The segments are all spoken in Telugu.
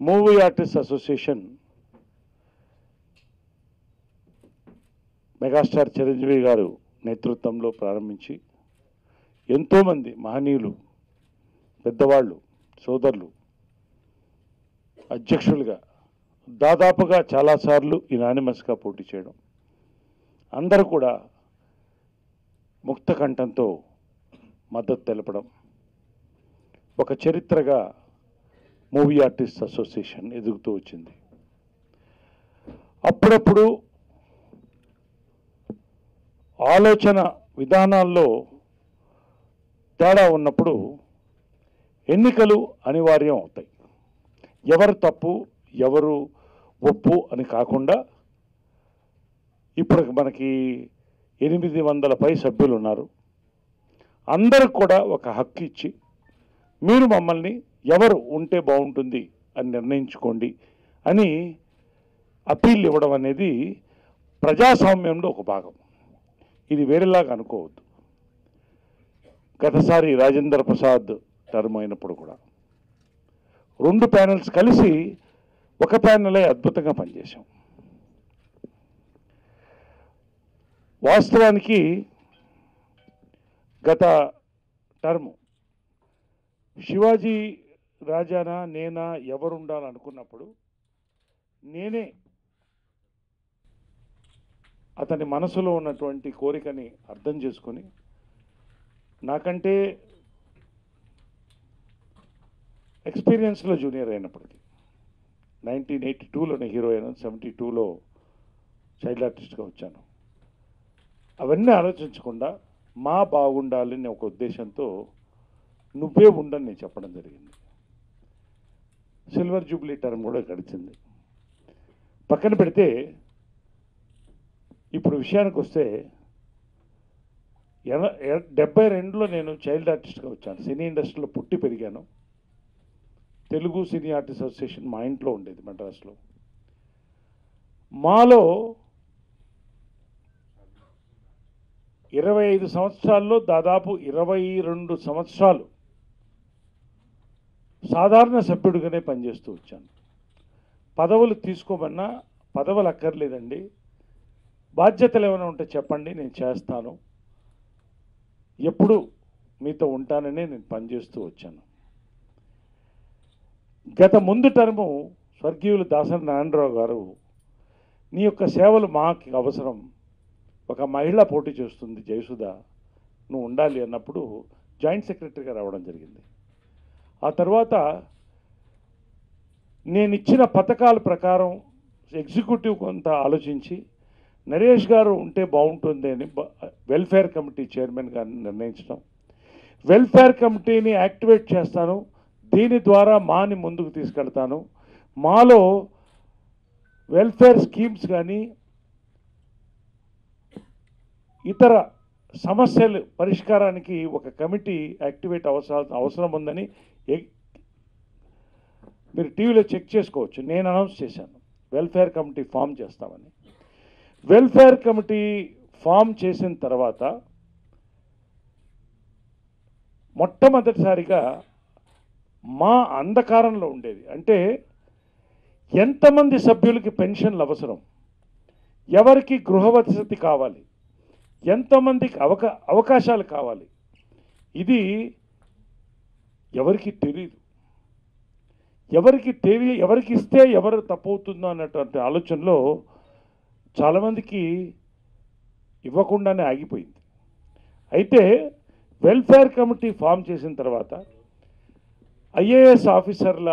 Movie artist association megastar Chiranjeevi గారు నేతృత్వంలో ప్రారంభించి ఎంతోమంది మహనీయులు, పెద్దవాళ్ళు, సోదరులు అధ్యక్షులుగా దాదాపుగా చాలాసార్లు యునానిమస్గా పోటీ చేయడం, అందరూ కూడా ముక్త కంఠంతో మద్దతు తెలపడం ఒక చరిత్రగా మూవీ ఆర్టిస్ట్ అసోసియేషన్ ఎదుగుతూ వచ్చింది. అప్పుడప్పుడు ఆలోచన విధానాల్లో తేడా ఉన్నప్పుడు ఎన్నికలు అనివార్యం అవుతాయి. ఎవరు తప్పు ఎవరు ఒప్పు అని కాకుండా ఇప్పుడు మనకి 800 పై సభ్యులు ఉన్నారు. అందరూ కూడా ఒక హక్కు ఇచ్చి మీరు మమ్మల్ని ఎవరు ఉంటే బాగుంటుంది అని నిర్ణయించుకోండి అని అప్పీల్ ఇవ్వడం అనేది ప్రజాస్వామ్యంలో ఒక భాగం. ఇది వేరేలాగా అనుకోవద్దు. గతసారి రాజేంద్ర ప్రసాద్ టర్మ్ అయినప్పుడు కూడా 2 ప్యానెల్స్ కలిసి ఒక ప్యానెలే అద్భుతంగా పనిచేశాం. వాస్తవానికి గత టర్ము శివాజీ రాజానా నేనా ఎవరు ఉండాలనుకున్నప్పుడు నేనే అతని మనసులో ఉన్నటువంటి కోరికని అర్థం చేసుకొని నాకంటే ఎక్స్పీరియన్స్లో జూనియర్ అయినప్పటికీ 1982లోనే హీరో అయినా, 72లో చైల్డ్ ఆర్టిస్ట్గా వచ్చాను. అవన్నీ ఆలోచించకుండా మా బాగుండాలని ఒక ఉద్దేశంతో నువ్వే ఉండని నేను చెప్పడం జరిగింది. సిల్వర్ జూబ్లీ టర్మ్ కూడా గడిచింది. పక్కన పెడితే ఇప్పుడు విషయానికి వస్తే 72లో నేను చైల్డ్ ఆర్టిస్ట్గా వచ్చాను. సినీ ఇండస్ట్రీలో పుట్టి పెరిగాను. తెలుగు సినీ ఆర్టిస్ట్ అసోసియేషన్ మా ఇంట్లో ఉండేది మద్రాసులో. మాలో 25 సంవత్సరాల్లో దాదాపు 22 సంవత్సరాలు సాధారణ సభ్యుడిగానే పనిచేస్తూ వచ్చాను. పదవులు తీసుకోమన్నా పదవులు అక్కర్లేదండి, బాధ్యతలు ఏమైనా ఉంటే చెప్పండి నేను చేస్తాను, ఎప్పుడు మీతో ఉంటానని నేను పనిచేస్తూ వచ్చాను. గత ముందు టర్ము స్వర్గీయులు దాసరి నారాయణరావు గారు నీ యొక్క సేవలు మాకు అవసరం, ఒక మహిళ పోటీ చేస్తుంది జయసుధ, నువ్వు ఉండాలి అన్నప్పుడు జాయింట్ సెక్రటరీగా రావడం జరిగింది. ఆ తర్వాత నేను ఇచ్చిన పథకాల ప్రకారం ఎగ్జిక్యూటివ్ కొంత ఆలోచించి నరేష్ గారు ఉంటే బాగుంటుంది అని వెల్ఫేర్ కమిటీ చైర్మన్ గారిని నిర్ణయించడం, వెల్ఫేర్ కమిటీని యాక్టివేట్ చేస్తాను, దీని ద్వారా మాని ముందుకు తీసుకెళ్తాను, మాలో వెల్ఫేర్ స్కీమ్స్ కానీ ఇతర సమస్యలు పరిష్కారానికి ఒక కమిటీ యాక్టివేట్ అవసరం ఉందని మీరు టీవీలో చెక్ చేసుకోవచ్చు. నేను అనౌన్స్ చేశాను వెల్ఫేర్ కమిటీ ఫామ్ చేస్తామని. వెల్ఫేర్ కమిటీ ఫామ్ చేసిన తర్వాత మొట్టమొదటిసారిగా మా అంధకారంలో ఉండేది అంటే ఎంతమంది సభ్యులకి పెన్షన్లు అవసరం, ఎవరికి గృహ వసతి కావాలి, ఎంతమందికి అవకాశాలు కావాలి, ఇది ఎవరికి తెలియదు. ఎవరికి ఇస్తే ఎవరు తప్పవుతుందో అన్నటువంటి ఆలోచనలో చాలామందికి ఇవ్వకుండానే ఆగిపోయింది. అయితే వెల్ఫేర్ కమిటీ ఫామ్ చేసిన తర్వాత ఐఏఎస్ ఆఫీసర్ల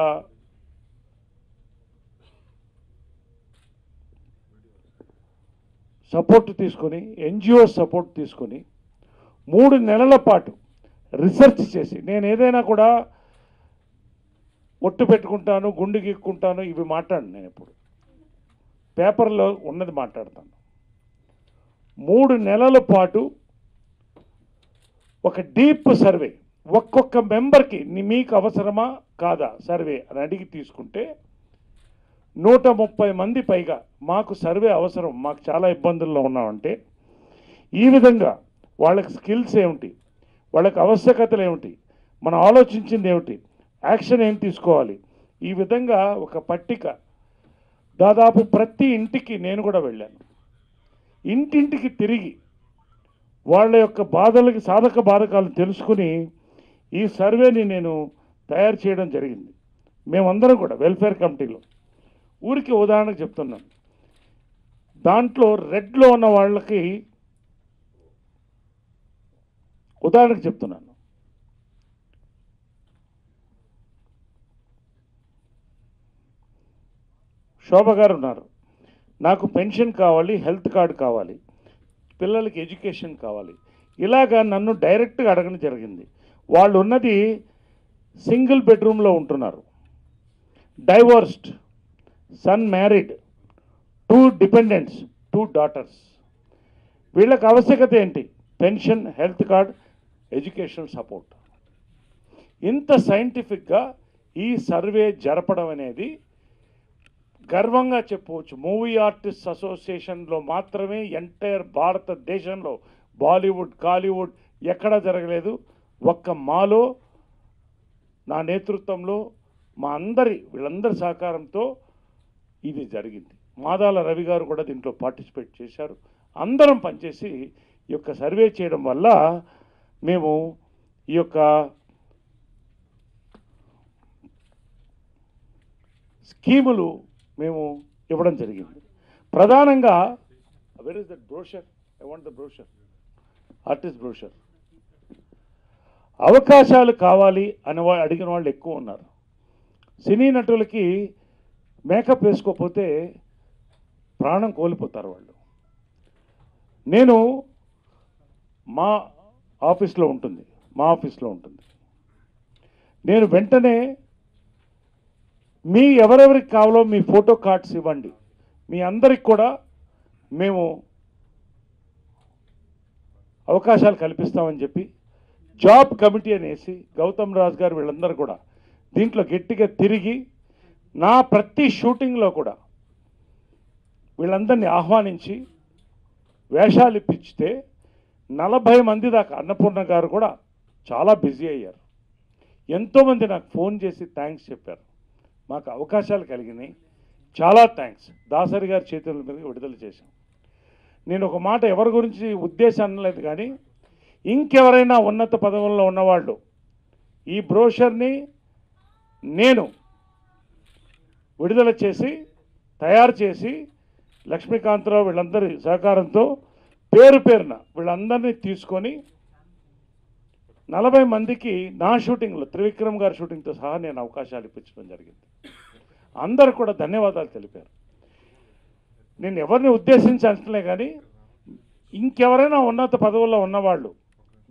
సపోర్ట్ తీసుకొని, ఎన్జిఓ సపోర్ట్ తీసుకొని 3 నెలల పాటు రీసెర్చ్ చేసి, నేను ఏదైనా కూడా ఒట్టు పెట్టుకుంటాను, గుండు గీక్కుంటాను, ఇవి మాట్లాడను. నేను ఎప్పుడు పేపర్లో ఉన్నది మాట్లాడతాను. 3 నెలల పాటు ఒక డీప్ సర్వే, ఒక్కొక్క మెంబర్కి మీకు అవసరమా కాదా సర్వే అని అడిగి తీసుకుంటే 130 మంది పైగా మాకు సర్వే అవసరం, మాకు చాలా ఇబ్బందుల్లో ఉన్నామంటే ఈ విధంగా వాళ్ళకి స్కిల్స్ ఏమిటి, వాళ్ళకి ఆవశ్యకతలు ఏమిటి, మనం ఆలోచించింది ఏమిటి, యాక్షన్ ఏం తీసుకోవాలి, ఈ విధంగా ఒక పట్టిక దాదాపు ప్రతి ఇంటికి నేను కూడా వెళ్ళాను. ఇంటింటికి తిరిగి వాళ్ళ యొక్క బాధలకి సాధక బాధకాలను తెలుసుకుని ఈ సర్వేని నేను తయారు చేయడం జరిగింది. మేమందరం కూడా వెల్ఫేర్ కమిటీలో ఊరికి ఉదాహరణకు చెప్తున్నాను. దాంట్లో రెడ్లో ఉన్న వాళ్ళకి ఉదాహరణకు చెప్తున్నాను. శోభ గారు ఉన్నారు. నాకు పెన్షన్ కావాలి, హెల్త్ కార్డు కావాలి, పిల్లలకి ఎడ్యుకేషన్ కావాలి, ఇలాగా నన్ను డైరెక్ట్గా అడగడం జరిగింది. వాళ్ళు ఉన్నది సింగిల్ బెడ్రూమ్లో ఉంటున్నారు, డైవోర్స్డ్, సన్ మ్యారీడ్, 2 డిపెండెంట్స్, 2 డాటర్స్. వీళ్ళకి ఆవశ్యకత ఏంటి? Pension, health card, educational support. ఇంత సైంటిఫిక్గా ఈ సర్వే జరపడం అనేది గర్వంగా చెప్పవచ్చు. మూవీ ఆర్టిస్ట్ అసోసియేషన్లో మాత్రమే ఎంటైర్ భారతదేశంలో బాలీవుడ్, కాలీవుడ్ ఎక్కడా జరగలేదు. ఒక్క మాలో నా నేతృత్వంలో మా వీళ్ళందరి సహకారంతో ఇది జరిగింది. మాదాల రవి గారు కూడా దీంట్లో పార్టిసిపేట్ చేశారు. అందరం పనిచేసి ఈ యొక్క సర్వే చేయడం వల్ల మేము ఈ యొక్క స్కీములు మేము ఇవ్వడం జరిగింది. ప్రధానంగా where is that brochure? I want the brochure, artist brochure. అవకాశాలు కావాలి అని అడిగిన వాళ్ళు ఎక్కువ ఉన్నారు. సినీ నటులకి మేకప్ వేసుకోకపోతే ప్రాణం కోల్పోతారు వాళ్ళు. నేను మా ఆఫీస్లో ఉంటుంది, నేను వెంటనే మీ ఎవరెవరికి కావాలో మీ ఫోటో కార్డ్స్ ఇవ్వండి, మీ అందరికి కూడా మేము అవకాశాలు కల్పిస్తామని చెప్పి జాబ్ కమిటీ అనేసి గౌతమ్ రాజు గారు వీళ్ళందరూ కూడా దీంట్లో గట్టిగా తిరిగి నా ప్రతి షూటింగ్లో కూడా వీళ్ళందరినీ ఆహ్వానించి వేషాలు ఇప్పించితే 40 మంది దాకా, అన్నపూర్ణ గారు కూడా చాలా బిజీ అయ్యారు. ఎంతోమంది నాకు ఫోన్ చేసి థ్యాంక్స్ చెప్పారు. మాకు అవకాశాలు కలిగినాయి, చాలా థ్యాంక్స్. దాసరి గారి చేతుల మీద విడుదల చేశాం. నేను ఒక మాట ఎవరి గురించి ఉద్దేశం అనలేదు, కానీ ఇంకెవరైనా ఉన్నత పదవుల్లో ఉన్నవాళ్ళు ఈ బ్రోషర్ని నేను విడుదల చేసి తయారు చేసి లక్ష్మీకాంతరావు వీళ్ళందరి సహకారంతో పేరున వీళ్ళందరినీ తీసుకొని 40 మందికి నా షూటింగ్లో, త్రివిక్రమ్ గారి షూటింగ్తో సహా నేను అవకాశాలు ఇప్పించడం జరిగింది. అందరూ కూడా ధన్యవాదాలు తెలిపారు. నేను ఎవరిని ఉద్దేశించి అంటలే, కానీ ఇంకెవరైనా ఉన్నత పదవుల్లో ఉన్నవాళ్ళు,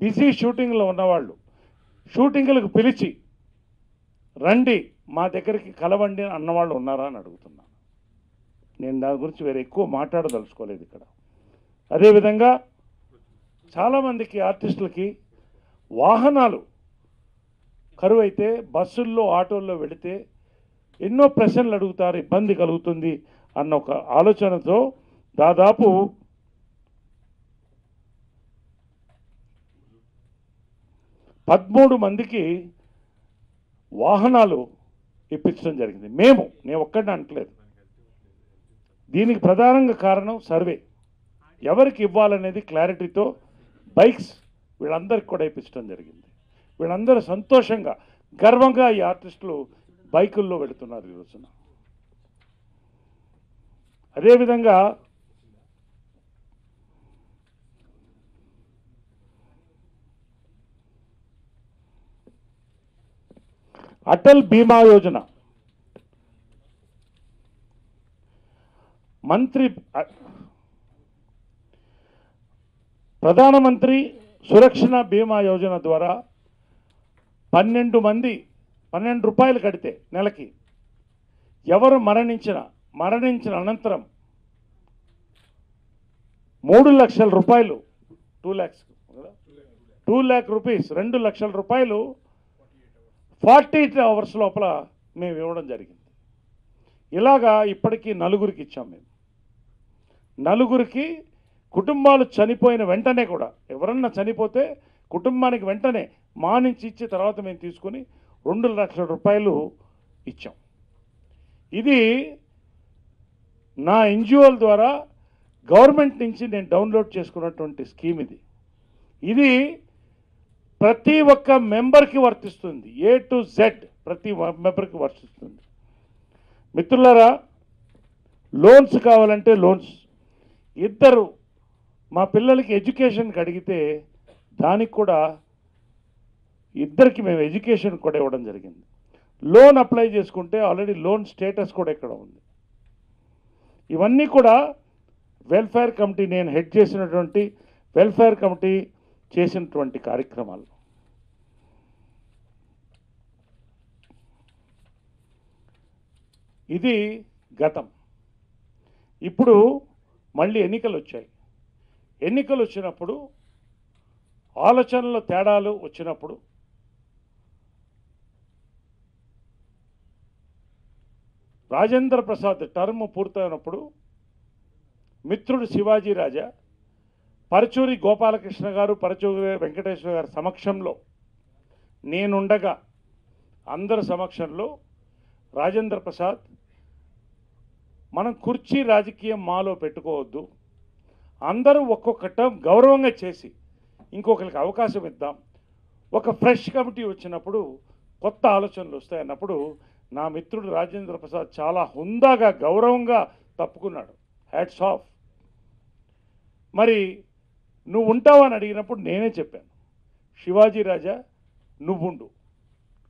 బిజీ షూటింగ్లో ఉన్నవాళ్ళు షూటింగ్లకు పిలిచి రండి మా దగ్గరికి కలవండి అన్నవాళ్ళు ఉన్నారా అని అడుగుతున్నాను. నేను దాని గురించి వేరే ఎక్కువ మాట్లాడదలుచుకోలేదు ఇక్కడ. అదేవిధంగా చాలామందికి ఆర్టిస్టులకి వాహనాలు కరువైతే బస్సుల్లో, ఆటోల్లో వెళితే ఎన్నో ప్రశ్నలు అడుగుతారు, ఇబ్బంది కలుగుతుంది అన్న ఒక ఆలోచనతో దాదాపు 13 మందికి వాహనాలు ఇప్పించడం జరిగింది. నేను ఒక్కడిని అంటలేదు. దీనికి ప్రధానంగా కారణం సర్వే. ఎవరికి ఇవ్వాలనేది క్లారిటీతో బైక్స్ వీళ్ళందరికీ కూడా ఇప్పించడం జరిగింది. వీళ్ళందరూ సంతోషంగా, గర్వంగా ఈ ఆర్టిస్టులు బైకుల్లో వెళుతున్నారు ఈ రోజున. అదేవిధంగా అటల్ బీమా యోజన ప్రధానమంత్రి సురక్షణ బీమా యోజన ద్వారా 12 రూపాయలు కడితే నెలకి ఎవరు మరణించిన అనంతరం 3 లక్షల రూపాయలు, 2 lakh రూపీస్, 2 లక్షల రూపాయలు 48 అవర్స్ లోపల మేము ఇవ్వడం జరిగింది. ఇలాగా ఇప్పటికీ 4 ఇచ్చాం. మేము 4 కుటుంబాలు చనిపోయిన వెంటనే కూడా, ఎవరన్నా చనిపోతే కుటుంబానికి వెంటనే మా నుంచి ఇచ్చి తర్వాత మేము తీసుకుని 2 లక్షల రూపాయలు ఇచ్చాం. ఇది నా ఎన్జిఓల ద్వారా గవర్నమెంట్ నుంచి నేను డౌన్లోడ్ చేసుకున్నటువంటి స్కీమ్ ఇది ప్రతి ఒక్క మెంబర్కి వర్తిస్తుంది, A to Z ప్రతి మెంబర్కి వర్తిస్తుంది. మిత్రులారా, లోన్స్ కావాలంటే లోన్స్, ఇద్దరు మా పిల్లలకి ఎడ్యుకేషన్కి అడిగితే దానికి కూడా ఇద్దరికి మేము ఎడ్యుకేషన్ కూడా ఇవ్వడం జరిగింది. లోన్ అప్లై చేసుకుంటే ఆల్రెడీ లోన్ స్టేటస్ కూడా ఇక్కడ ఉంది. ఇవన్నీ కూడా వెల్ఫేర్ కమిటీ, నేను హెడ్ చేసినటువంటి వెల్ఫేర్ కమిటీ చేసినటువంటి కార్యక్రమాలు. ఇది గతం. ఇప్పుడు మళ్ళీ ఎన్నికలు వచ్చాయి. ఎన్నికలు వచ్చినప్పుడు ఆలోచనలో తేడాలు వచ్చినప్పుడు రాజేంద్ర ప్రసాద్ టర్మ్ పూర్తయినప్పుడు మిత్రుడు శివాజీ రాజా, పరచూరి గోపాలకృష్ణ గారు, పరచూరి వెంకటేశ్వర గారి సమక్షంలో నేనుండగా అందరి సమక్షంలో రాజేంద్ర ప్రసాద్, మనం కుర్చీ రాజకీయం మాలో పెట్టుకోవద్దు, అందరూ ఒక్కొక్క టర్మ్ గౌరవంగా చేసి ఇంకొకరికి అవకాశం ఇద్దాం, ఒక ఫ్రెష్ కమిటీ వచ్చినప్పుడు కొత్త ఆలోచనలు వస్తాయన్నప్పుడు నా మిత్రుడు రాజేంద్ర ప్రసాద్ చాలా హుందాగా గౌరవంగా తప్పుకున్నాడు. Hats off. మరి నువ్వు ఉంటావని అడిగినప్పుడు నేనే చెప్పాను, శివాజీ రాజా నువ్వుండు,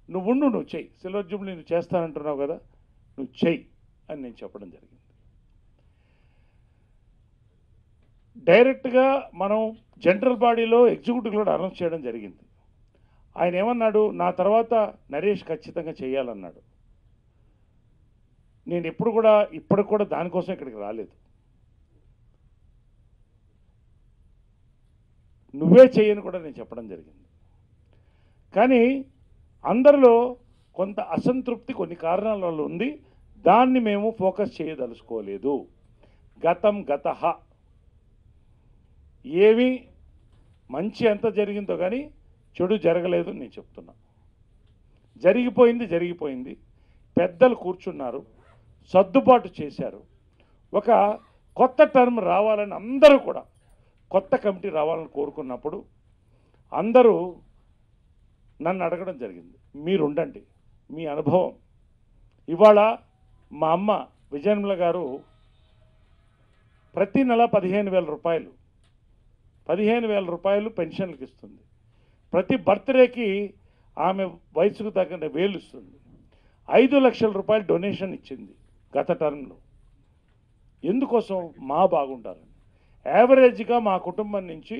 నువ్వు చెయ్యి, సిల్వర్ జూబ్లీ నువ్వు చేస్తానంటున్నావు కదా, నువ్వు చెయ్యి అని నేను చెప్పడం జరిగింది. డైరెక్ట్గా మనం జనరల్ బాడీలో ఎగ్జిక్యూటివ్లో అనౌన్స్ చేయడం జరిగింది. ఆయన ఏమన్నాడు, నా తర్వాత నరేష్ ఖచ్చితంగా చేయాలన్నాడు. నేను ఇప్పటికి కూడా దానికోసం ఇక్కడికి రాలేదు. నువ్వే చేయని కూడా నేను చెప్పడం జరిగింది. కానీ అందరిలో కొంత అసంతృప్తి కొన్ని కారణాల వల్ల ఉంది. దాన్ని మేము ఫోకస్ చేయదలుచుకోలేదు. గతం గతః, ఏమి మంచి ఎంత జరిగిందో కానీ చెడు జరగలేదు నేను చెప్తున్నా. జరిగిపోయింది. పెద్దలు కూర్చున్నారు, సర్దుబాటు చేశారు. ఒక కొత్త టర్మ్ రావాలని అందరూ కూడా, కొత్త కమిటీ రావాలని కోరుకున్నప్పుడు అందరూ నన్ను అడగడం జరిగింది, మీరుండండి, మీ అనుభవం. ఇవాళ మా అమ్మ విజయనిర్మల గారు ప్రతి నెల 15,000 రూపాయలు పెన్షన్లకు ఇస్తుంది. ప్రతి బర్త్డేకి ఆమె వయసుకు తగిన వేలు ఇస్తుంది. 5 లక్షల రూపాయలు డొనేషన్ ఇచ్చింది గత టర్మ్లో. ఎందుకోసం? మా బాగుంటారని. యావరేజ్గా మా కుటుంబం నుంచి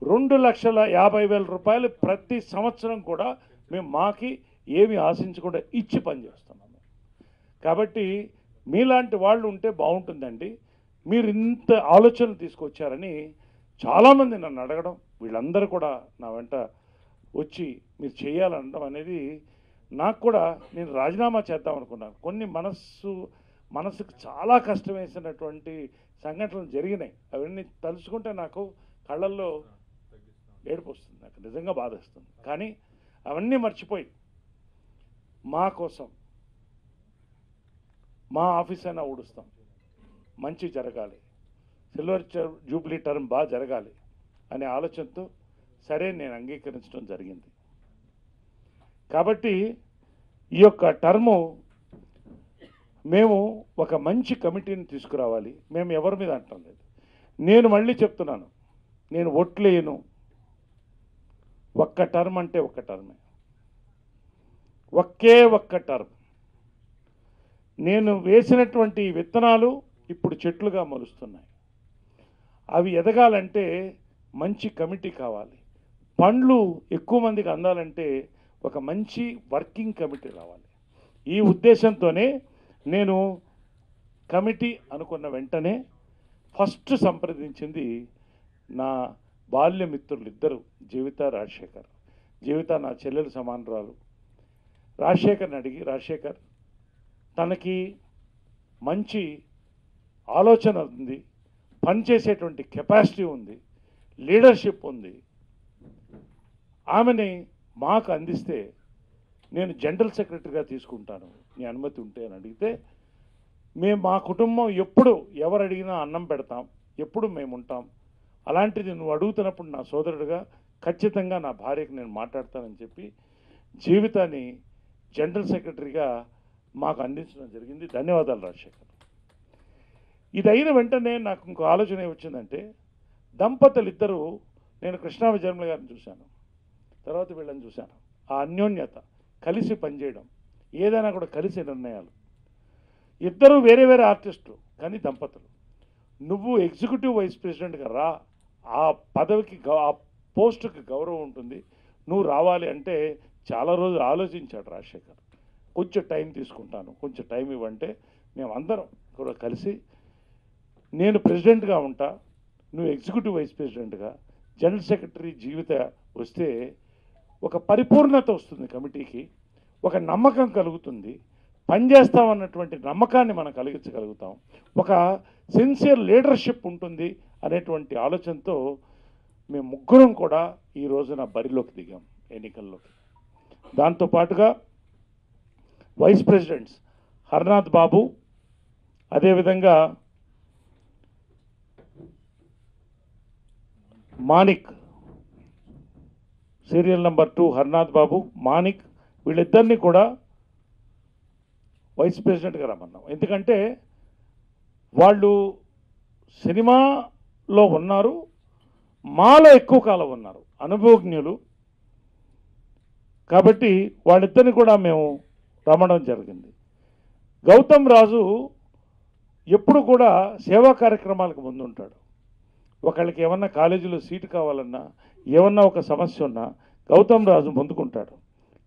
2,50,000 రూపాయలు ప్రతి సంవత్సరం కూడా మేము మాకి ఏమి ఆశించకుండా ఇచ్చి పనిచేస్తున్నాము. కాబట్టి మీలాంటి వాళ్ళు ఉంటే బాగుంటుందండి, మీరు ఇంత ఆలోచనలు తీసుకొచ్చారని చాలామంది నన్ను అడగడం, వీళ్ళందరూ కూడా నా వెంట వచ్చి మీరు చేయాలనడం అనేది నాకు కూడా, నేను రాజీనామా చేద్దాం అనుకున్నాను. కొన్ని మనసుకు చాలా కష్టం వేసినటువంటి సంఘటనలు జరిగినాయి. అవన్నీ తలుచుకుంటే నాకు కళ్ళల్లో ఏడుపు వస్తుంది, నాకు నిజంగా బాధేస్తుంది. కానీ అవన్నీ మర్చిపోయి మా కోసం, మా ఆఫీస్ అయినా ఊడుస్తాం, మంచి జరగాలి, సిల్వర్ జూబ్లీ టర్మ్ బాగా జరగాలి అనే ఆలోచనతో సరే నేను అంగీకరించడం జరిగింది. కాబట్టి ఈ యొక్క టర్ము మేము ఒక మంచి కమిటీని తీసుకురావాలి. మేము ఎవరి మీద అంటాం లేదు. నేను మళ్ళీ చెప్తున్నాను, నేను ఓట్లేయను. ఒక్క టర్మ్ అంటే ఒక్క టర్మే, ఒక్క టర్మ్. నేను వేసినటువంటి విత్తనాలు ఇప్పుడు చెట్లుగా మొలుస్తున్నాయి. అవి ఎదగాలంటే మంచి కమిటీ కావాలి. పండ్లు ఎక్కువ మందికి అందాలంటే ఒక మంచి వర్కింగ్ కమిటీ రావాలి. ఈ ఉద్దేశంతోనే నేను కమిటీ అనుకున్న వెంటనే ఫస్ట్ సంప్రదించింది నా బాల్య మిత్రులు ఇద్దరు, జీవిత, రాజశేఖర్. జీవిత నా చెల్లెలు సమానరాలు. రాజశేఖర్ని అడిగి, రాజశేఖర్ తనకి మంచి ఆలోచన ఉంది, పనిచేసేటువంటి కెపాసిటీ ఉంది, లీడర్షిప్ ఉంది, ఆమెని మాకు అందిస్తే నేను జనరల్ సెక్రటరీగా తీసుకుంటాను, నీ అనుమతి ఉంటే అని అడిగితే మా కుటుంబం ఎప్పుడు ఎవరు అడిగినా అన్నం పెడతాం, ఎప్పుడు మేము ఉంటాం. అలాంటిది నువ్వు అడుగుతున్నప్పుడు నా సోదరుడిగా ఖచ్చితంగా నా భార్యకు నేను మాట్లాడతానని చెప్పి జీవితాన్ని జనరల్ సెక్రటరీగా మాకు అందించడం జరిగింది. ధన్యవాదాలు రాజశేఖర్. ఇది అయిన వెంటనే నాకు ఇంకో ఆలోచన వచ్చిందంటే, దంపతులు ఇద్దరు, నేను కృష్ణా విజయమ్మ గారిని చూశాను, తర్వాత వీళ్ళని చూశాను. ఆ అన్యోన్యత, కలిసి పనిచేయడం, ఏదైనా కూడా కలిసి నిర్ణయాలు. ఇద్దరు వేరే వేరే ఆర్టిస్టులు కానీ దంపతులు. నువ్వు ఎగ్జిక్యూటివ్ వైస్ ప్రెసిడెంట్గా రా, ఆ పదవికి ఆ పోస్టుకి గౌరవం ఉంటుంది, నువ్వు రావాలి అంటే చాలా రోజులు ఆలోచించాడు రాజశేఖర్. కొంచెం టైం తీసుకుంటాను, కొంచెం టైం ఇవ్వంటే మేమందరం కూడా కలిసి, నేను ప్రెసిడెంట్గా ఉంటా, నువ్వు ఎగ్జిక్యూటివ్ వైస్ ప్రెసిడెంట్గా, జనరల్ సెక్రటరీ జీవిత వస్తే ఒక పరిపూర్ణత వస్తుంది కమిటీకి, ఒక నమ్మకం కలుగుతుంది, పనిచేస్తామన్నటువంటి నమ్మకాన్ని మనం కలిగించగలుగుతాం, ఒక సిన్సియర్ లీడర్షిప్ ఉంటుంది అనేటువంటి ఆలోచనతో మేము ముగ్గురం కూడా ఈ రోజున బరిలోకి దిగాం ఎన్నికల్లోకి. దాంతోపాటుగా వైస్ ప్రెసిడెంట్స్ హర్నాథ్ బాబు, అదేవిధంగా మాణిక్, సీరియల్ నెంబర్ 2 హర్నాథ్ బాబు, మాణిక్, వీళ్ళిద్దరినీ కూడా వైస్ ప్రెసిడెంట్గా రమ్మన్నాం. ఎందుకంటే వాళ్ళు సినిమాలో ఉన్నారు, మాలో ఎక్కువ కాలం ఉన్నారు, అనుభవజ్ఞులు కాబట్టి వాళ్ళిద్దరిని కూడా మేము రమ్మడం జరిగింది. గౌతమ్ రాజు ఎప్పుడు కూడా సేవా కార్యక్రమాలకు ముందుంటాడు. ఒకళ్ళకి ఏమన్నా కాలేజీలో సీటు కావాలన్నా, ఏమన్నా ఒక సమస్య ఉన్నా గౌతమ్ రాజు ముందుకుంటాడు.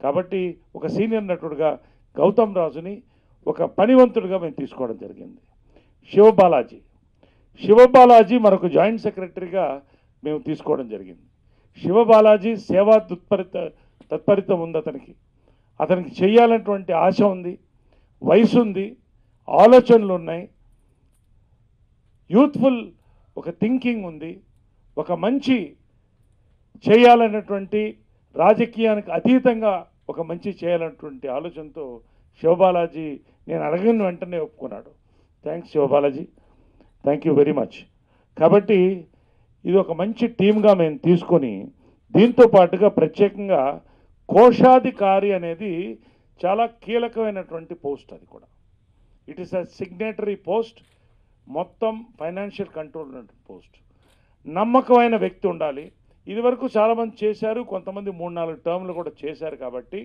కాబట్టి ఒక సీనియర్ నటుడుగా గౌతమ్ రాజుని ఒక పనివంతుడిగా మేము తీసుకోవడం జరిగింది. శివబాలాజీ మరొక జాయింట్ సెక్రటరీగా మేము తీసుకోవడం జరిగింది. శివబాలాజీ సేవా తత్పరితం ఉంది అతనికి చేయాలన్నటువంటి ఆశ ఉంది, వయసు ఉంది, ఆలోచనలు ఉన్నాయి, యూత్ఫుల్ ఒక థింకింగ్ ఉంది, ఒక మంచి చేయాలన్నటువంటి రాజకీయానికి అతీతంగా ఒక మంచి చేయాలన్నటువంటి ఆలోచనతో శివబాలాజీ నేను అడగిన వెంటనే ఒప్పుకున్నాడు. Thanks Sivabalaji, thank you very much. కాబట్టి ఇది ఒక మంచి టీమ్గా మేము తీసుకొని, దీంతో పాటుగా ప్రత్యేకంగా కోశాధికారి అనేది చాలా కీలకమైనటువంటి పోస్ట్. అది కూడా it is a signatory post, మొత్తం ఫైనాన్షియల్ కంట్రోల్ ఉన్నటువంటి పోస్ట్. నమ్మకమైన వ్యక్తి ఉండాలి. ఇదివరకు చాలామంది చేశారు, కొంతమంది 3-4 టర్మ్లు కూడా చేశారు. కాబట్టి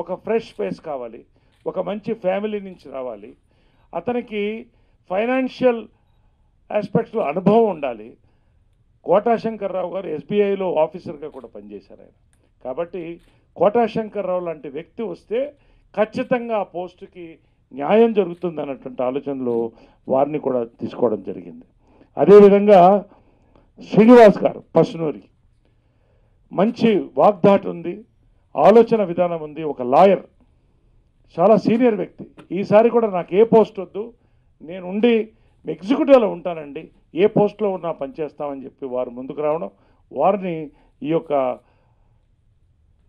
ఒక ఫ్రెష్ ఫేస్ కావాలి, ఒక మంచి ఫ్యామిలీ నుంచి రావాలి, అతనికి ఫైనాన్షియల్ ఆస్పెక్ట్స్లో అనుభవం ఉండాలి. కోటా శంకర్రావు గారు ఎస్బీఐలో ఆఫీసర్గా కూడా పనిచేశారు ఆయన. కాబట్టి కోటా శంకర్రావు లాంటి వ్యక్తి వస్తే ఖచ్చితంగా ఆ పోస్టుకి న్యాయం జరుగుతుంది అన్నటువంటి ఆలోచనలో వారిని కూడా తీసుకోవడం జరిగింది. అదేవిధంగా శ్రీనివాస్ గారు పసునూరి, మంచి వాగ్దాటి ఉంది, ఆలోచన విధానం ఉంది, ఒక లాయర్, చాలా సీనియర్ వ్యక్తి. ఈసారి కూడా నాకు ఏ పోస్ట్ వద్దు, నేను ఉండి ఎగ్జిక్యూటివ్లో ఉంటానండి, ఏ పోస్ట్లో ఉన్నా పనిచేస్తామని చెప్పి వారు ముందుకు రావడం, వారిని ఈ యొక్క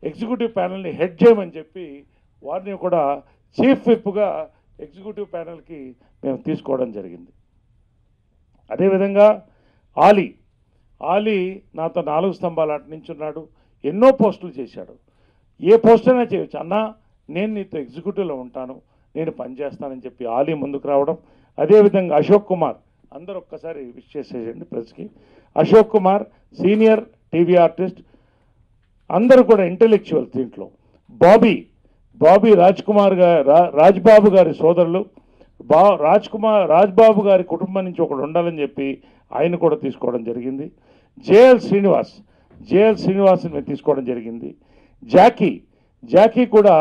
ఎగ్జిక్యూటివ్ ప్యానెల్ని హెడ్ చేయమని చెప్పి వారిని కూడా చీఫ్ విప్గా ఎగ్జిక్యూటివ్ ప్యానెల్కి మేము తీసుకోవడం జరిగింది. అదేవిధంగా ఆలీ నాతో 4 స్తంభాల అటు నుంచి ఉన్నాడు, ఎన్నో పోస్టులు చేశాడు. ఏ పోస్ట్ అయినా చేయొచ్చు అన్నా, నేను నీతో ఎగ్జిక్యూటివ్లో ఉంటాను, నేను పనిచేస్తానని చెప్పి ఆలీ ముందుకు రావడం. అదేవిధంగా అశోక్ కుమార్, అందరూ ఒక్కసారి విష్ చేసేయండి ప్రెస్కి. Ashok Kumar senior TV artist, అందరూ కూడా ఇంటెలెక్చువల్. దీంట్లో బాబీ రాజ్బాబు గారి సోదరులు, రాజ్బాబు గారి కుటుంబం నుంచి ఒకడు ఉండాలని చెప్పి ఆయన కూడా తీసుకోవడం జరిగింది. జేఎల్ శ్రీనివాస్ని మేము తీసుకోవడం జరిగింది. జాకీ కూడా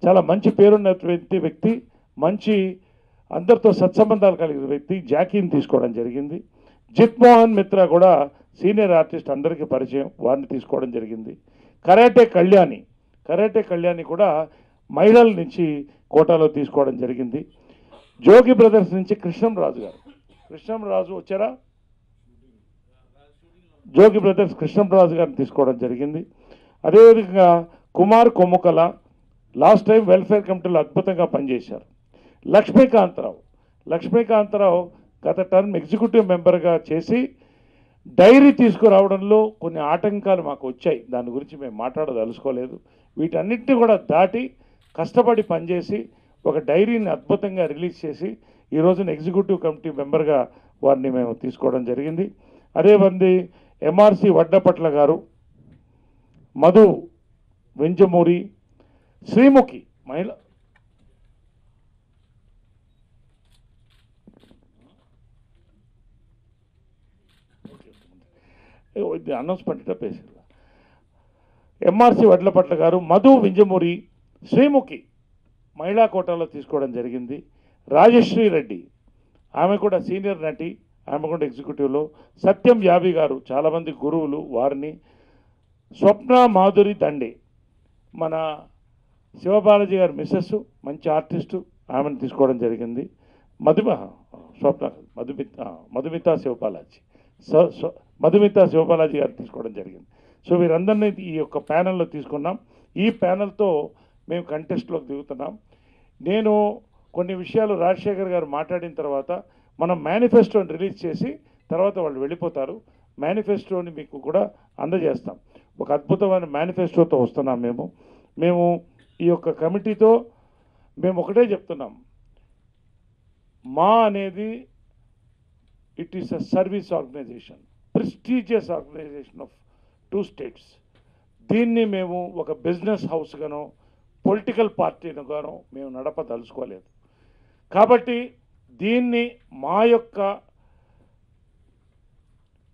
చాలా మంచి పేరున్నటువంటి వ్యక్తి, మంచి అందరితో సత్సంబంధాలు కలిగిన వ్యక్తి, జాకీని తీసుకోవడం జరిగింది. జిత్ మోహన్ మిత్రా కూడా సీనియర్ ఆర్టిస్ట్, అందరికీ పరిచయం, వారిని తీసుకోవడం జరిగింది. కరాటే కళ్యాణి కూడా మహిళల నుంచి కోటాలో తీసుకోవడం జరిగింది. జోగి బ్రదర్స్ నుంచి కృష్ణంరాజు వచ్చారా, జోగి బ్రదర్స్ కృష్ణంరాజు గారిని తీసుకోవడం జరిగింది. అదేవిధంగా కుమార్ కొమ్ముకల లాస్ట్ టైం వెల్ఫేర్ కమిటీలో అద్భుతంగా పనిచేశారు. లక్ష్మీకాంతరావు గత టర్మ్ ఎగ్జిక్యూటివ్ మెంబర్గా చేసి డైరీ తీసుకురావడంలో కొన్ని ఆటంకాలు మాకు వచ్చాయి. దాని గురించి మేము మాట్లాడదలుచుకోలేదు. వీటన్నిటిని కూడా దాటి కష్టపడి పనిచేసి ఒక డైరీని అద్భుతంగా రిలీజ్ చేసి ఈ రోజున ఎగ్జిక్యూటివ్ కమిటీ మెంబర్గా వారిని మేము తీసుకోవడం జరిగింది. అదే మంది ఎంఆర్సి వడ్డపట్ల గారు, మధు వెంజమూరి, శ్రీముఖి మహిళ ఇది అనౌన్స్మెంట్ పేసారు. ఎంఆర్సి వడ్లపట్ల గారు, మధు వింజమూరి, శ్రీముఖి మహిళా కోటాలో తీసుకోవడం జరిగింది. రాజశ్రీ రెడ్డి ఆమె కూడా సీనియర్ నటి, ఆమె కూడా ఎగ్జిక్యూటివ్లో. సత్యం యాబి గారు చాలామంది గురువులు, వారిని. స్వప్న మాధురి దండే మన శివబాలాజీ గారు మిస్సెస్, మంచి ఆర్టిస్టు, ఆమెను తీసుకోవడం జరిగింది. మధుమిత శివబాలాజీ మధుమిత శివబాలాజీ గారు తీసుకోవడం జరిగింది. సో వీరందరినీ ఈ యొక్క ప్యానెల్లో తీసుకున్నాం. ఈ ప్యానెల్తో మేము కంటెస్ట్లోకి దిగుతున్నాం. నేను కొన్ని విషయాలు రాజశేఖర్ గారు మాట్లాడిన తర్వాత మనం మేనిఫెస్టోని రిలీజ్ చేసి తర్వాత వాళ్ళు వెళ్ళిపోతారు. మేనిఫెస్టోని మీకు కూడా అందజేస్తాం. ఒక అద్భుతమైన మేనిఫెస్టోతో వస్తున్నాం మేము ఈ యొక్క కమిటీతో మేము ఒకటే చెప్తున్నాం. మా అనేది it is a service organisation, prestigious organisation of 2 states. దీన్ని మేము ఒక బిజినెస్ హౌస్గానో పొలిటికల్ పార్టీగానో మేము నడపదలుచుకోలేదు. కాబట్టి దీన్ని మా యొక్క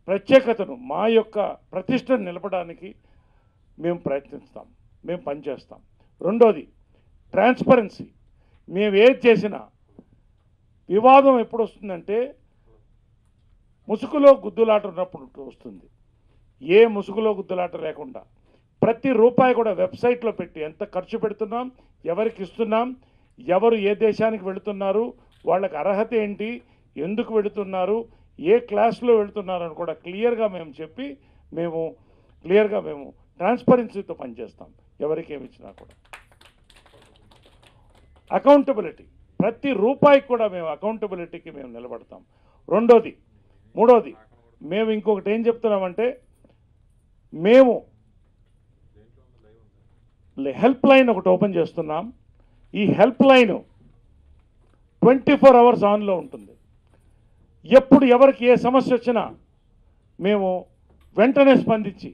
ప్రత్యేకతను, మా యొక్క ప్రతిష్టను నిలపడానికి మేము ప్రయత్నిస్తాం, మేము పనిచేస్తాం. రెండోది ట్రాన్స్పరెన్సీ. మేము ఏది చేసినా వివాదం ఎప్పుడు వస్తుందంటే ముసుగులో గుద్దులాట ఉన్నప్పుడు వస్తుంది. ఏ ముసుగులో గుద్దులాట లేకుండా ప్రతి రూపాయి కూడా వెబ్సైట్లో పెట్టి ఎంత ఖర్చు పెడుతున్నాం, ఎవరికి ఇస్తున్నాం, ఎవరు ఏ దేశానికి వెళుతున్నారు, వాళ్ళకి అర్హత ఏంటి, ఎందుకు వెళుతున్నారు, ఏ క్లాస్లో వెళుతున్నారు అని కూడా క్లియర్గా మేము చెప్పి మేము ట్రాన్స్పరెన్సీతో పనిచేస్తాం. ఎవరికి ఏమి ఇచ్చినా కూడా అకౌంటబిలిటీ, ప్రతి రూపాయికి కూడా మేము అకౌంటబిలిటీకి మేము నిలబడతాం. మూడోది మేము ఇంకొకటి ఏం చెప్తున్నామంటే మేము హెల్ప్ లైన్ ఒకటి ఓపెన్ చేస్తున్నాం. ఈ హెల్ప్ లైన్ 24 అవర్స్ ఆన్లో ఉంటుంది. ఎప్పుడు ఎవరికి ఏ సమస్య వచ్చినా మేము వెంటనే స్పందించి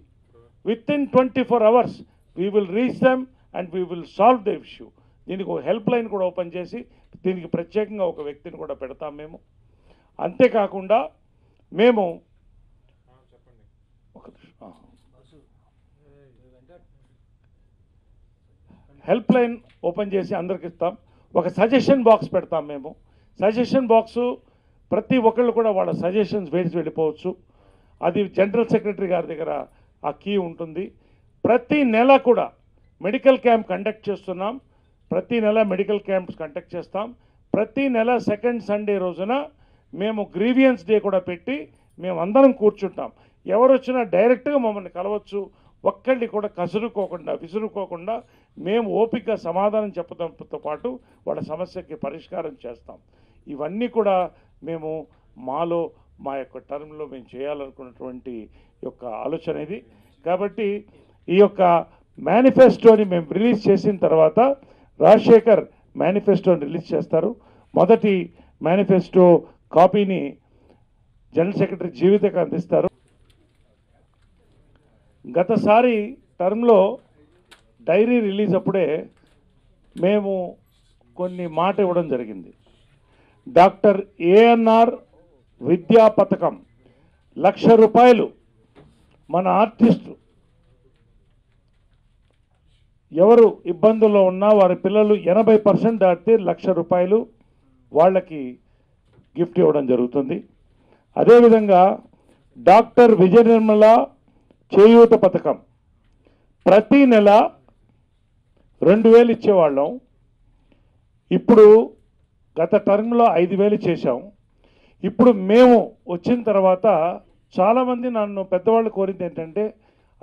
with in 24 hours we will reach them and we will solve the issue. దీనికి ఒక హెల్ప్ లైన్ కూడా ఓపెన్ చేసి దీనికి ప్రత్యేకంగా ఒక వ్యక్తిని కూడా పెడతాం మేము. అంతేకాకుండా మేము హెల్ప్ లైన్ ఓపెన్ చేసి అందరికి ఇస్తాం. ఒక సజెషన్ బాక్స్ పెడతాం మేము. సజెషన్ బాక్సు ప్రతి ఒక్కళ్ళు కూడా వాళ్ళ సజెషన్స్ వేసి వెళ్ళిపోవచ్చు. అది జనరల్ సెక్రటరీ గారి దగ్గర ఆ కీ ఉంటుంది. ప్రతి నెల కూడా మెడికల్ క్యాంప్ కండక్ట్ చేస్తున్నాం. ప్రతి నెల మెడికల్ క్యాంప్స్ కండక్ట్ చేస్తాం. ప్రతి నెల సెకండ్ సండే రోజున మేము గ్రీవియన్స్ డే కూడా పెట్టి మేము అందరం కూర్చుంటాం. ఎవరు వచ్చినా డైరెక్ట్గా మమ్మల్ని కలవచ్చు. ఒక్కళ్ళని కూడా విసురుకోకుండా మేము ఓపికగా సమాధానం చెప్పడంతో పాటు వాళ్ళ సమస్యకి పరిష్కారం చేస్తాం. ఇవన్నీ కూడా మేము మా యొక్క టర్మ్లో మేము చేయాలనుకున్నటువంటి యొక్క ఆలోచన ఇది. కాబట్టి ఈ యొక్క మేనిఫెస్టోని మేము రిలీజ్ చేసిన తర్వాత రాజశేఖర్ మేనిఫెస్టోని రిలీజ్ చేస్తారు. మొదటి మేనిఫెస్టో కాపీని జనరల్ సెక్రటరీ జీవితకు అందిస్తారు. గతసారి టర్మ్లో డైరీ రిలీజ్ అప్పుడే మేము కొన్ని మాట ఇవ్వడం జరిగింది. డాక్టర్ ఏఎన్ఆర్ విద్యా పథకం 1,00,000 రూపాయలు మన ఆర్టిస్టు ఎవరు ఇబ్బందుల్లో ఉన్నా వారి పిల్లలు 80% దాటితే 1,00,000 రూపాయలు వాళ్ళకి గిఫ్ట్ ఇవ్వడం జరుగుతుంది. అదేవిధంగా డాక్టర్ విజయ నిర్మల చేయూత పథకం ప్రతి నెల 2,000 ఇచ్చేవాళ్ళం. ఇప్పుడు గత టర్మ్లో 5,000 చేశాం. ఇప్పుడు మేము వచ్చిన తర్వాత చాలామంది నన్ను పెద్దవాళ్ళు కోరింది ఏంటంటే,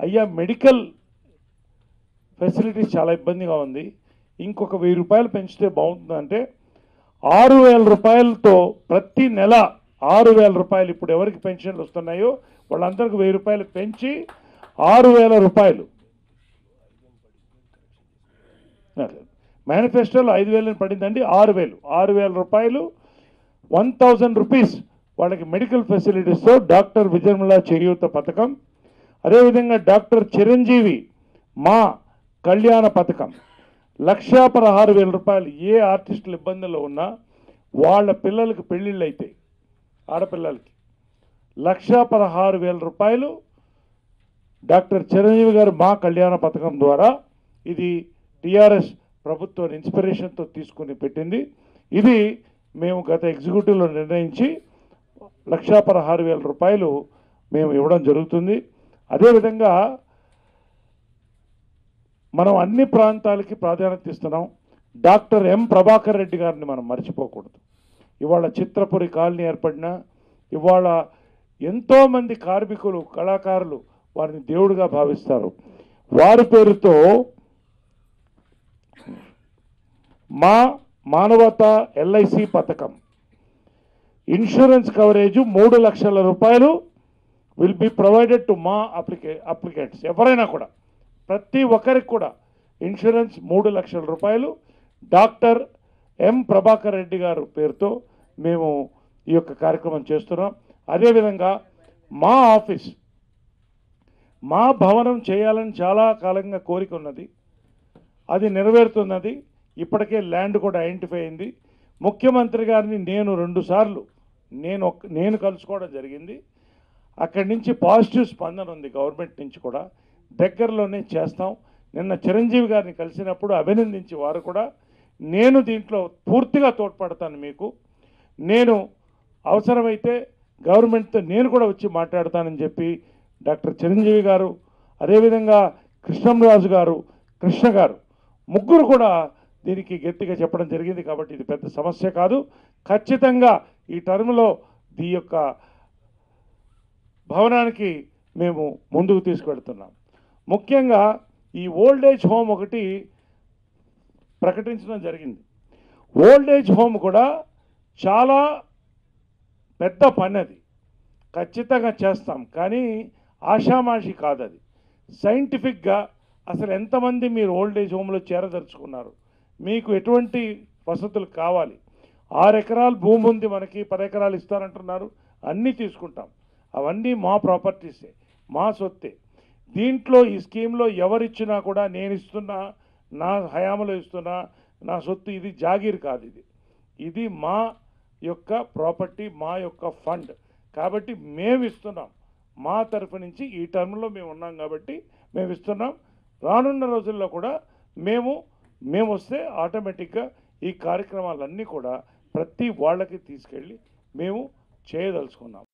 అయ్యా మెడికల్ ఫెసిలిటీస్ చాలా ఇబ్బందిగా ఉంది, ఇంకొక 1,000 రూపాయలు పెంచితే బాగుంటుందంటే 6,000 రూపాయలతో ప్రతి నెల 6,000 రూపాయలు ఇప్పుడు ఎవరికి పెన్షన్లు వస్తున్నాయో వాళ్ళందరికీ 1,000 రూపాయలు పెంచి 6,000 రూపాయలు. మేనిఫెస్టోలో 5,000 పడిందండి, 6,000 రూపాయలు, 1,000 రూపీస్ వాళ్ళకి మెడికల్ ఫెసిలిటీస్తో డాక్టర్ విజయనిర్మల చేయూత పథకం. అదేవిధంగా డాక్టర్ చిరంజీవి మా కళ్యాణ పథకం 1,16,000 రూపాయలు. ఏ ఆర్టిస్టులు ఇబ్బందుల్లో ఉన్నా వాళ్ళ పిల్లలకి పెళ్ళిళ్ళు అయితే ఆడపిల్లలకి 1,16,000 రూపాయలు డాక్టర్ చిరంజీవి గారు మా కళ్యాణ పథకం ద్వారా, ఇది టీఆర్ఎస్ ప్రభుత్వం ఇన్స్పిరేషన్తో తీసుకుని పెట్టింది. ఇది మేము గత ఎగ్జిక్యూటివ్లో నిర్ణయించి 1,16,000 రూపాయలు మేము ఇవ్వడం జరుగుతుంది. అదేవిధంగా మనం అన్ని ప్రాంతాలకి ప్రాధాన్యత ఇస్తున్నాం. డాక్టర్ ఎం ప్రభాకర్ రెడ్డి గారిని మనం మర్చిపోకూడదు. ఇవాళ చిత్రపురి కాలనీ ఏర్పడిన, ఇవాళ ఎంతోమంది కార్మికులు, కళాకారులు వారిని దేవుడిగా భావిస్తారు. వారి పేరుతో మా మానవతా ఎల్ఐసి పథకం ఇన్సూరెన్స్ కవరేజ్ 3 లక్షల రూపాయలు విల్ బి ప్రొవైడెడ్ టు మా అప్లికెంట్స్. ఎవరైనా కూడా ప్రతి ఒక్కరికి కూడా ఇన్సూరెన్స్ 3 లక్షల రూపాయలు డాక్టర్ ఎం ప్రభాకర్ రెడ్డి గారు పేరుతో మేము ఈ యొక్క కార్యక్రమం చేస్తున్నాం. అదేవిధంగా మా ఆఫీస్, మా భవనం చేయాలని చాలా కాలంగా కోరిక ఉన్నది, అది నెరవేరుతున్నది. ఇప్పటికే ల్యాండ్ కూడా ఐడెంటిఫై అయింది. ముఖ్యమంత్రి గారిని నేను 2 సార్లు నేను కలుసుకోవడం జరిగింది. అక్కడి నుంచి పాజిటివ్ స్పందన ఉంది, గవర్నమెంట్ నుంచి కూడా. దగ్గరలోనే చేస్తాం. నిన్న చిరంజీవి గారిని కలిసినప్పుడు అభినందించి వారు కూడా నేను దీంట్లో పూర్తిగా తోడ్పడతాను, మీకు నేను అవసరమైతే గవర్నమెంట్తో నేను కూడా వచ్చి మాట్లాడతానని చెప్పి డాక్టర్ చిరంజీవి గారు, అదేవిధంగా కృష్ణంరాజు గారు, కృష్ణ గారు, ముగ్గురు కూడా దీనికి గట్టిగా చెప్పడం జరిగింది. కాబట్టి ఇది పెద్ద సమస్య కాదు. ఖచ్చితంగా ఈ టర్మ్లో ఈ యొక్క భవనానికి మేము ముందుకు తీసుకెళ్తున్నాం. ముఖ్యంగా ఈ ఓల్డేజ్ హోమ్ ఒకటి ప్రకటించడం జరిగింది. ఓల్డేజ్ హోమ్ కూడా చాలా పెద్ద పని, అది ఖచ్చితంగా చేస్తాం. కానీ ఆషామాషి కాదు, అది సైంటిఫిక్గా అసలు ఎంతమంది మీరు ఓల్డేజ్ హోమ్లో చేరదలుచుకున్నారు, మీకు ఎటువంటి వసతులు కావాలి. 6 ఎకరాలు భూమి ఉంది మనకి, 10 ఎకరాలు ఇస్తారంటున్నారు, అన్నీ తీసుకుంటాం. అవన్నీ మా ప్రాపర్టీసే, మా సొత్తే. దీంట్లో ఈ స్కీమ్లో ఎవరిచ్చినా కూడా నేను ఇస్తున్నా, నా హయాంలో ఇస్తున్నా, నా సొత్తు, ఇది జాగీర్ కాదు, ఇది మా యొక్క ప్రాపర్టీ, మా యొక్క ఫండ్. కాబట్టి మేము ఇస్తున్నాం, మా తరఫు నుంచి ఈ టర్మ్లో మేము ఉన్నాం కాబట్టి మేము ఇస్తున్నాం. రానున్న రోజుల్లో కూడా మేము వస్తే ఆటోమేటిక్గా ఈ కార్యక్రమాలన్నీ కూడా ప్రతి వాళ్ళకి తీసుకెళ్ళి మేము చేయదలుచుకున్నాం.